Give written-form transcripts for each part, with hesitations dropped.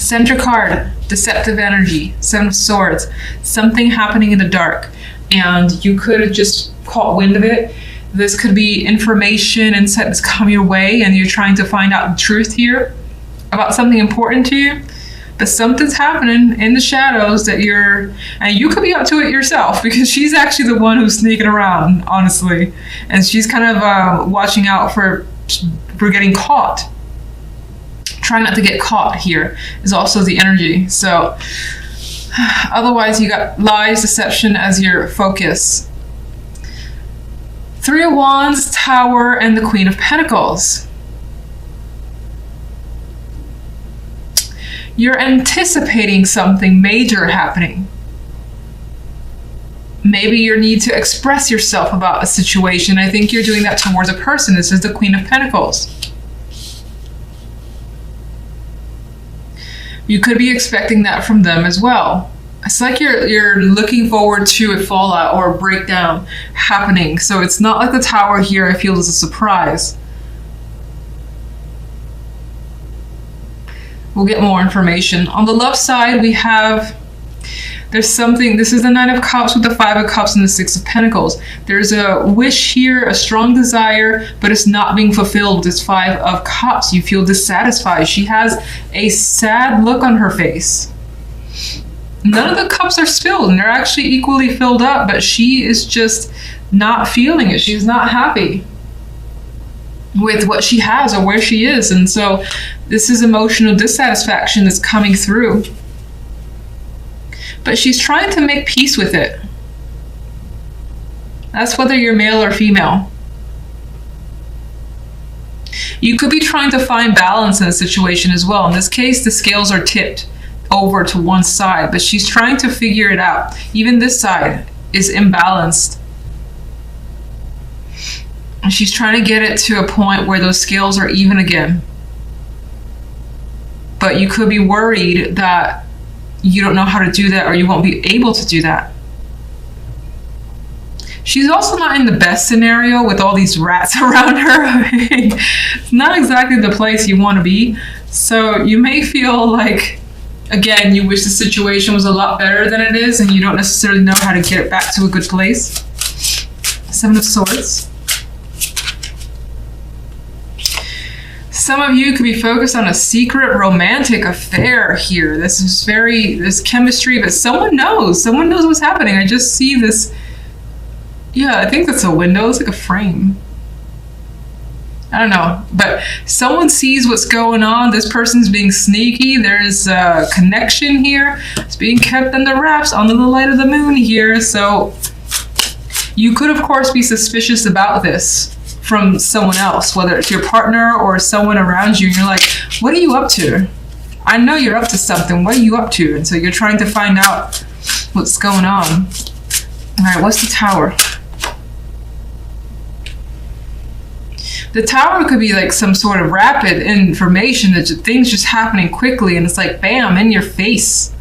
Center card, deceptive energy, Seven of Swords, something happening in the dark, and you could have just caught wind of it. This could be information, insight that's come your way, and you're trying to find out the truth here about something important to you. But something's happening in the shadows that and you could be up to it yourself, because she's actually the one who's sneaking around, honestly. And she's kind of watching out for getting caught. Try not to get caught here is also the energy. So otherwise you got lies, deception as your focus. Three of Wands, Tower, and the Queen of Pentacles. You're anticipating something major happening. Maybe your need to express yourself about a situation. I think you're doing that towards a person. This is the Queen of Pentacles. You could be expecting that from them as well. It's like you're looking forward to a fallout or a breakdown happening. So it's not like the Tower here, I feel, is a surprise. We'll get more information. On the love side, we have, there's something, this is the Nine of Cups with the Five of Cups and the Six of Pentacles. There's a wish here, a strong desire, but it's not being fulfilled with this Five of Cups. You feel dissatisfied. She has a sad look on her face. None of the cups are spilled, and they're actually equally filled up, but she is just not feeling it. She's not happy with what she has or where she is. And so this is emotional dissatisfaction that's coming through. But she's trying to make peace with it. That's whether you're male or female. You could be trying to find balance in a situation as well. In this case, the scales are tipped over to one side, but she's trying to figure it out. Even this side is imbalanced. And she's trying to get it to a point where those scales are even again. But you could be worried that you don't know how to do that, or you won't be able to do that. She's also not in the best scenario with all these rats around her. It's not exactly the place you want to be. So you may feel like, again, you wish the situation was a lot better than it is, and you don't necessarily know how to get it back to a good place. Seven of Swords. Some of you could be focused on a secret romantic affair here. There's chemistry, but someone knows what's happening. I just see this. Yeah, I think that's a window. It's like a frame. I don't know, but someone sees what's going on. This person's being sneaky. There's a connection here. It's being kept under wraps under the light of the moon here. So you could, of course, be suspicious about this from someone else, whether it's your partner or someone around you. And you're like, what are you up to? I know you're up to something. What are you up to? And so you're trying to find out what's going on. All right, what's the Tower? The Tower could be like some sort of rapid information, that things just happening quickly, and it's like, bam, in your face.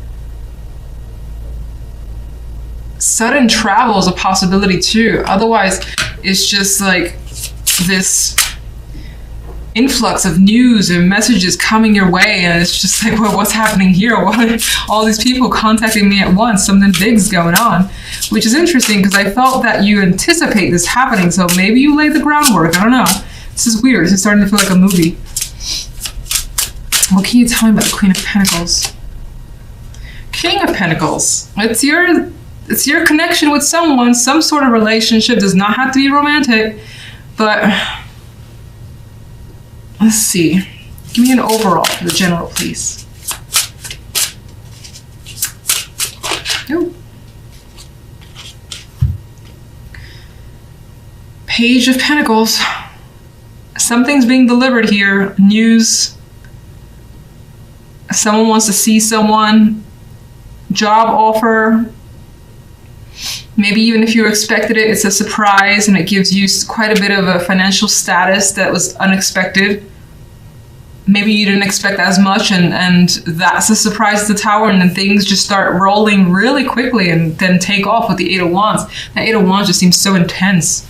Sudden travel is a possibility too. Otherwise, it's just like this influx of news and messages coming your way, and it's just like, well, what's happening here? All these people contacting me at once, something big's going on, which is interesting because I felt that you anticipate this happening, so maybe you laid the groundwork. I don't know. This is weird. This is starting to feel like a movie. What can you tell me about the Queen of Pentacles? King of Pentacles. It's your connection with someone, some sort of relationship. Does not have to be romantic, but let's see. Give me an overall for the general, please. Nope. Page of Pentacles. Something's being delivered here. News. Someone wants to see someone. Job offer. Maybe even if you expected it, it's a surprise, and it gives you quite a bit of a financial status that was unexpected. Maybe you didn't expect as much, and that's a surprise to the Tower, and then things just start rolling really quickly and then take off with the Eight of Wands. That Eight of Wands just seems so intense.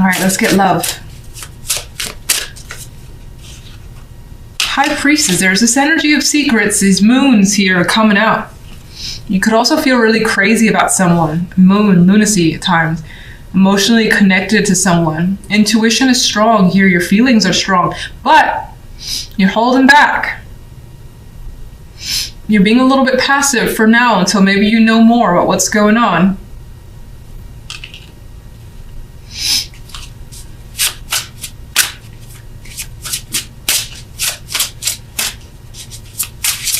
All right, let's get love. High Priestess, there's this energy of secrets, these moons here are coming out. You could also feel really crazy about someone, lunacy at times, emotionally connected to someone. Intuition is strong here, your feelings are strong, but you're holding back. You're being a little bit passive for now until maybe you know more about what's going on.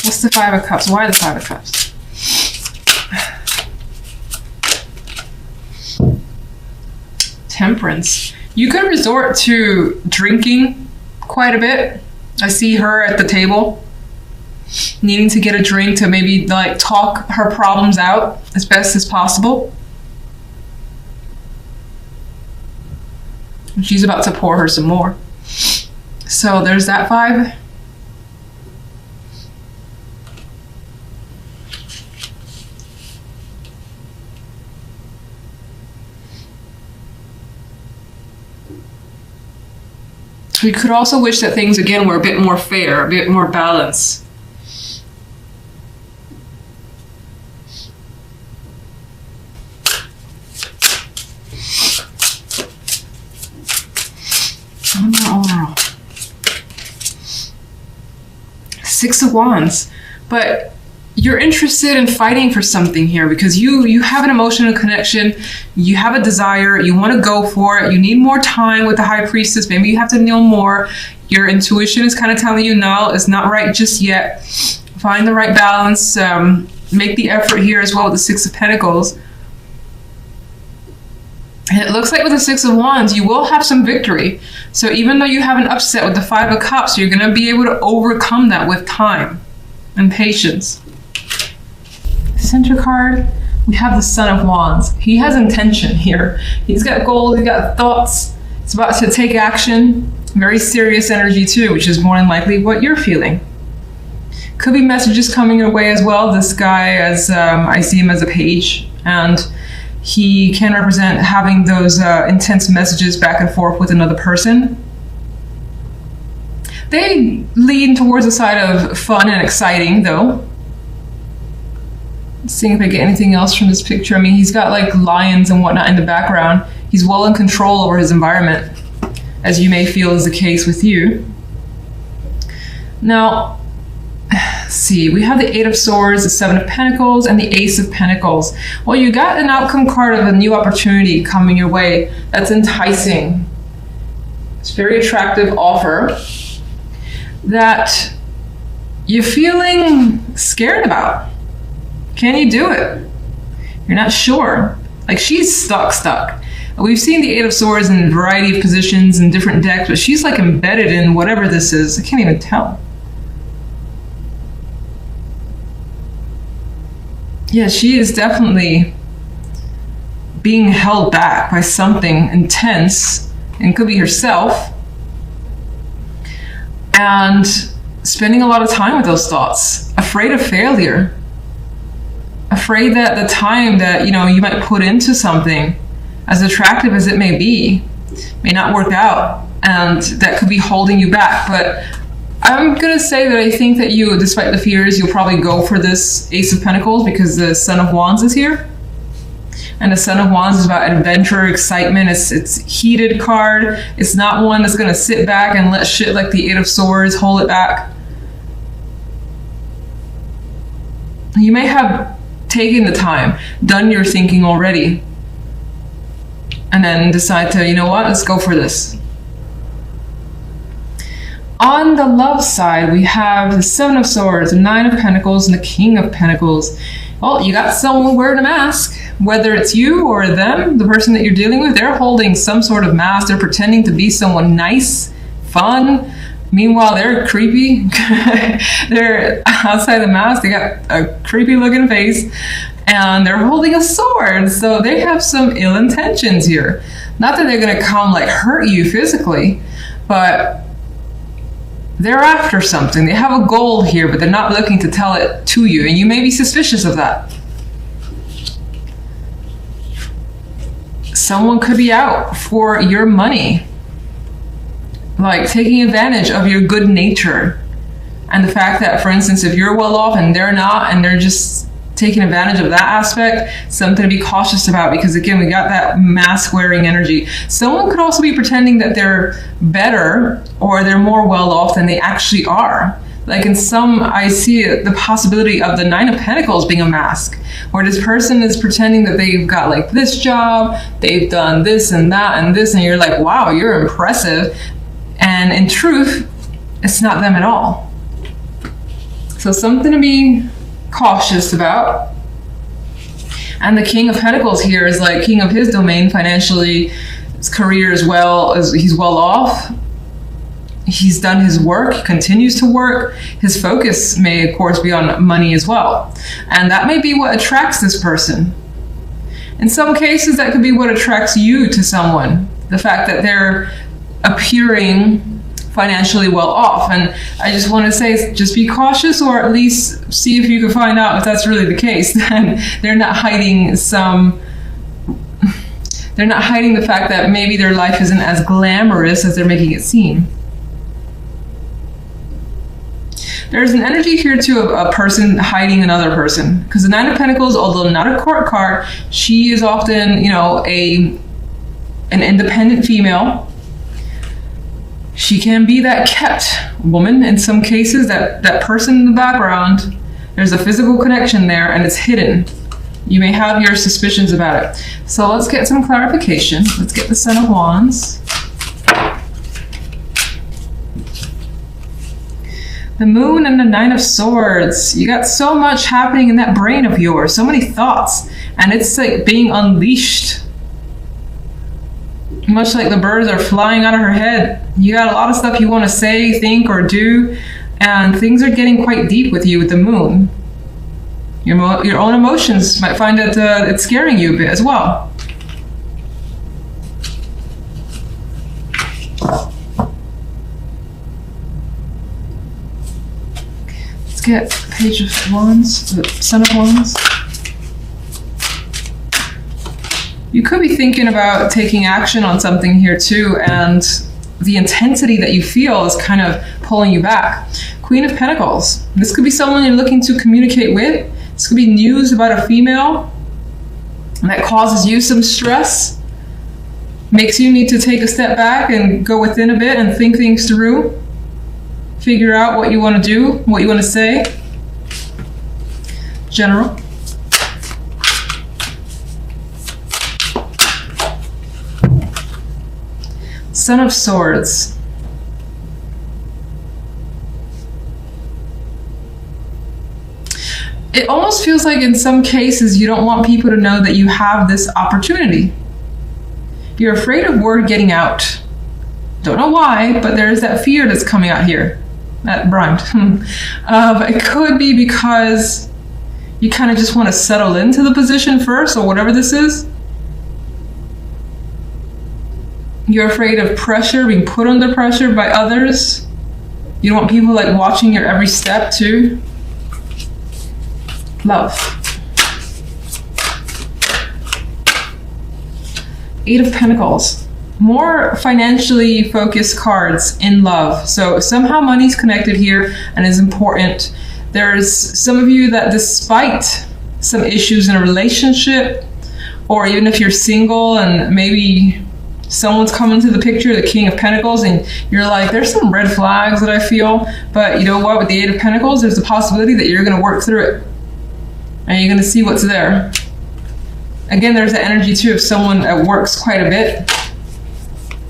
What's the Five of Cups? Why the Five of Cups? Temperance. You could resort to drinking quite a bit. I see her at the table needing to get a drink to maybe like talk her problems out as best as possible. She's about to pour her some more. So there's that vibe. We could also wish that things, again, were a bit more fair, a bit more balanced. Six of Wands. But you're interested in fighting for something here because you have an emotional connection, you have a desire, you want to go for it, you need more time with the High Priestess, maybe you have to know more. Your intuition is kind of telling you no, it's not right just yet. Find the right balance, make the effort here as well with the Six of Pentacles. And it looks like with the Six of Wands, you will have some victory. So even though you have an upset with the Five of Cups, you're going to be able to overcome that with time and patience. Center card, we have the Son of Wands. He has intention here. He's got goals, he's got thoughts. He's about to take action. Very serious energy too, which is more than likely what you're feeling. Could be messages coming your way as well. This guy, as I see him as a page, and he can represent having those intense messages back and forth with another person. They lean towards the side of fun and exciting though. Seeing if I get anything else from this picture. I mean, he's got like lions and whatnot in the background. He's well in control over his environment, as you may feel is the case with you. Now, see, we have the Eight of Swords, the Seven of Pentacles, and the Ace of Pentacles. Well, you got an outcome card of a new opportunity coming your way. That's enticing. It's a very attractive offer that you're feeling scared about. Can you do it? You're not sure. Like, she's stuck. We've seen the Eight of Swords in a variety of positions in different decks, but she's like embedded in whatever this is. I can't even tell. Yeah, she is definitely being held back by something intense, and it could be herself, and spending a lot of time with those thoughts, afraid of failure. Afraid that the time that you might put into something, as attractive as it may be, may not work out, and that could be holding you back. But I'm gonna say that I think that you, despite the fears, you'll probably go for this Ace of Pentacles because the Son of Wands is here, and the Son of Wands is about adventure, excitement. It's heated card. It's not one that's gonna sit back and let shit like the Eight of Swords hold it back. You may have taken the time, done your thinking already, and then decide to, you know what, let's go for this. On the love side, we have the Seven of Swords, the Nine of Pentacles, and the King of Pentacles. Well, you got someone wearing a mask. Whether it's you or them, the person that you're dealing with, they're holding some sort of mask. They're pretending to be someone nice, fun. Meanwhile, they're creepy. They're outside the mask. They got a creepy looking face and they're holding a sword. So they have some ill intentions here. Not that they're going to come like hurt you physically, but they're after something. They have a goal here, but they're not looking to tell it to you. And you may be suspicious of that. Someone could be out for your money, like taking advantage of your good nature. And the fact that, for instance, if you're well off and they're not, and they're just taking advantage of that aspect, something to be cautious about, because again, we got that mask wearing energy. Someone could also be pretending that they're better or they're more well off than they actually are. Like in some, I see the possibility of the Nine of Pentacles being a mask, where this person is pretending that they've got like this job, they've done this and that and this, and you're like, wow, you're impressive. And in truth, it's not them at all. So something to be cautious about. And the King of Pentacles here is like king of his domain financially, his career as well, as he's well off. He's done his work, he continues to work. His focus may, of course, be on money as well. And that may be what attracts this person. In some cases, that could be what attracts you to someone. The fact that they're appearing financially well off. And I just want to say, just be cautious, or at least see if you can find out if that's really the case. Then they're not hiding the fact that maybe their life isn't as glamorous as they're making it seem. There's an energy here too of a person hiding another person, because the Nine of Pentacles, although not a court card, she is often, you know, an independent female. She can be that kept woman in some cases, that person in the background. There's a physical connection there and it's hidden. You may have your suspicions about it. So let's get some clarification. Let's get the Son of Wands. The Moon and the Nine of Swords. You got so much happening in that brain of yours, so many thoughts, and it's like being unleashed. Much like the birds are flying out of her head. You got a lot of stuff you want to say, think, or do, and things are getting quite deep with you with the Moon. Your own emotions might find that it's scaring you a bit as well. Get Page of Wands, the Son of Wands. You could be thinking about taking action on something here too, and the intensity that you feel is kind of pulling you back. Queen of Pentacles. This could be someone you're looking to communicate with. This could be news about a female that causes you some stress, makes you need to take a step back and go within a bit and think things through. Figure out what you want to do, what you want to say. General. Son of Swords. It almost feels like in some cases you don't want people to know that you have this opportunity. You're afraid of word getting out. Don't know why, but there's that fear that's coming out here. That rhymed. But it could be because you kind of just want to settle into the position first, or whatever this is. You're afraid of pressure, being put under pressure by others. You don't want people like watching your every step too. Love. Eight of Pentacles. More financially focused cards in love. So somehow money's connected here and is important. There's some of you that despite some issues in a relationship, or even if you're single and maybe someone's come into the picture, the King of Pentacles, and you're like, there's some red flags that I feel, but you know what, with the Eight of Pentacles, there's a possibility that you're going to work through it and you're going to see what's there. Again, there's the energy too of someone that works quite a bit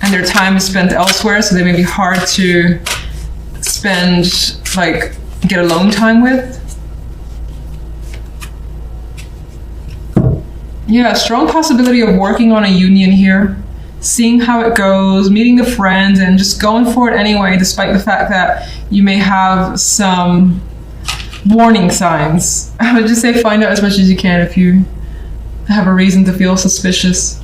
and their time is spent elsewhere, so they may be hard to spend, like, get alone time with. Yeah, strong possibility of working on a union here, seeing how it goes, meeting the friends, and just going for it anyway, despite the fact that you may have some warning signs. I would just say find out as much as you can if you have a reason to feel suspicious.